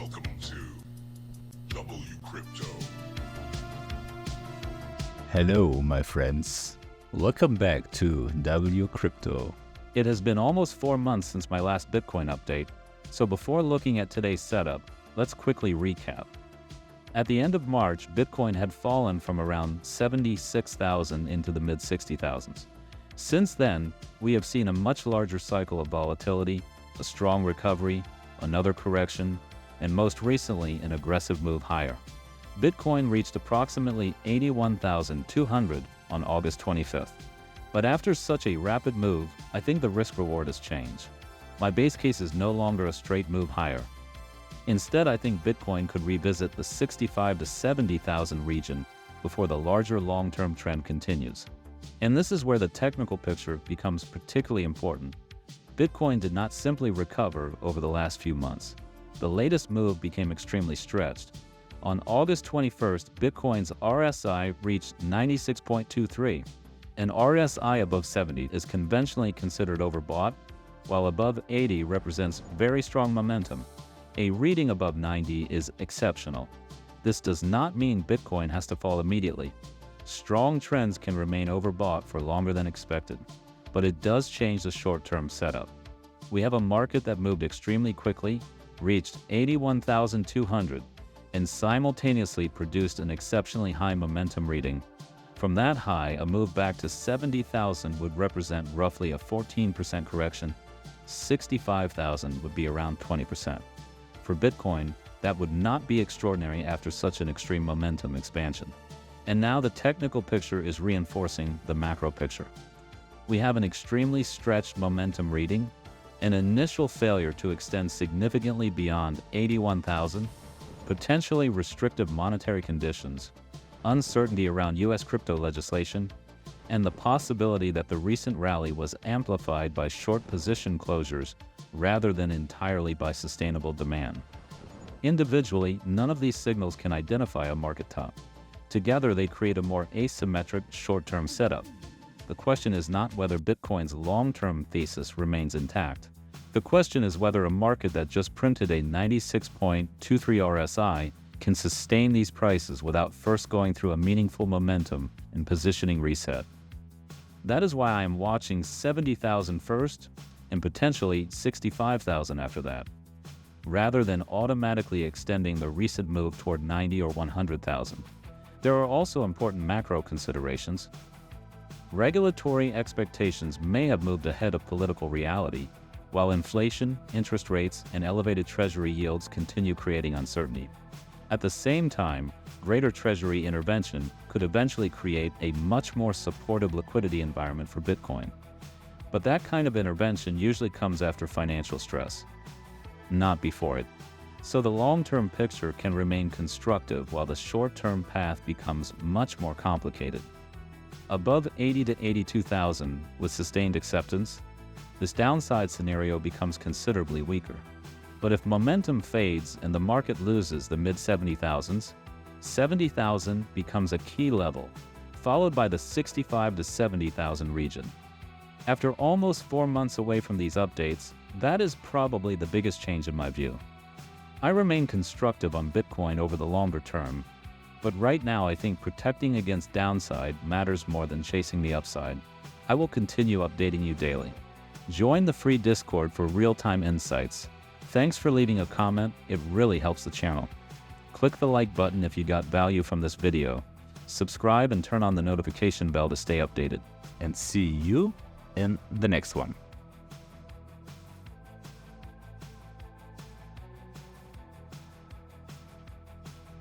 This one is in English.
Welcome to WCrypto. Hello, my friends. Welcome back to WCrypto. It has been almost 4 months since my last Bitcoin update, so before looking at today's setup, let's quickly recap. At the end of March, Bitcoin had fallen from around 76,000 into the mid-60,000s. Since then, we have seen a much larger cycle of volatility, a strong recovery, another correction, and most recently, an aggressive move higher. Bitcoin reached approximately 81,200 on August 25th. But after such a rapid move, I think the risk-reward has changed. My base case is no longer a straight move higher. Instead, I think Bitcoin could revisit the 65,000 to 70,000 region before the larger long-term trend continues. And this is where the technical picture becomes particularly important. Bitcoin did not simply recover over the last few months. The latest move became extremely stretched. On August 21st, Bitcoin's RSI reached 96.23. An RSI above 70 is conventionally considered overbought, while above 80 represents very strong momentum. A reading above 90 is exceptional. This does not mean Bitcoin has to fall immediately. Strong trends can remain overbought for longer than expected, but it does change the short-term setup. We have a market that moved extremely quickly, reached 81,200, and simultaneously produced an exceptionally high momentum reading. From that high, a move back to 70,000 would represent roughly a 14% correction. 65,000 would be around 20%. For Bitcoin, that would not be extraordinary after such an extreme momentum expansion. And now the technical picture is reinforcing the macro picture. We have an extremely stretched momentum reading, an initial failure to extend significantly beyond 81,000, potentially restrictive monetary conditions, uncertainty around US crypto legislation, and the possibility that the recent rally was amplified by short position closures rather than entirely by sustainable demand. Individually, none of these signals can identify a market top. Together, they create a more asymmetric short-term setup. The question is not whether Bitcoin's long-term thesis remains intact. The question is whether a market that just printed a 96.23 RSI can sustain these prices without first going through a meaningful momentum and positioning reset. That is why I am watching 70,000 first and potentially 65,000 after that, rather than automatically extending the recent move toward 90 or 100,000. There are also important macro considerations. Regulatory expectations may have moved ahead of political reality, while inflation, interest rates, and elevated treasury yields continue creating uncertainty. At the same time, greater treasury intervention could eventually create a much more supportive liquidity environment for Bitcoin. But that kind of intervention usually comes after financial stress, not before it. So the long-term picture can remain constructive while the short-term path becomes much more complicated. Above 80 to 82,000 with sustained acceptance, this downside scenario becomes considerably weaker. But if momentum fades and the market loses the mid-70,000s, 70,000 becomes a key level, followed by the 65 to 70,000 region. After almost 4 months away from these updates, that is probably the biggest change in my view. I remain constructive on Bitcoin over the longer term, but right now I think protecting against downside matters more than chasing the upside. I will continue updating you daily. Join the free Discord for real-time insights. Thanks for leaving a comment, it really helps the channel. Click the like button if you got value from this video. Subscribe and turn on the notification bell to stay updated. And see you in the next one.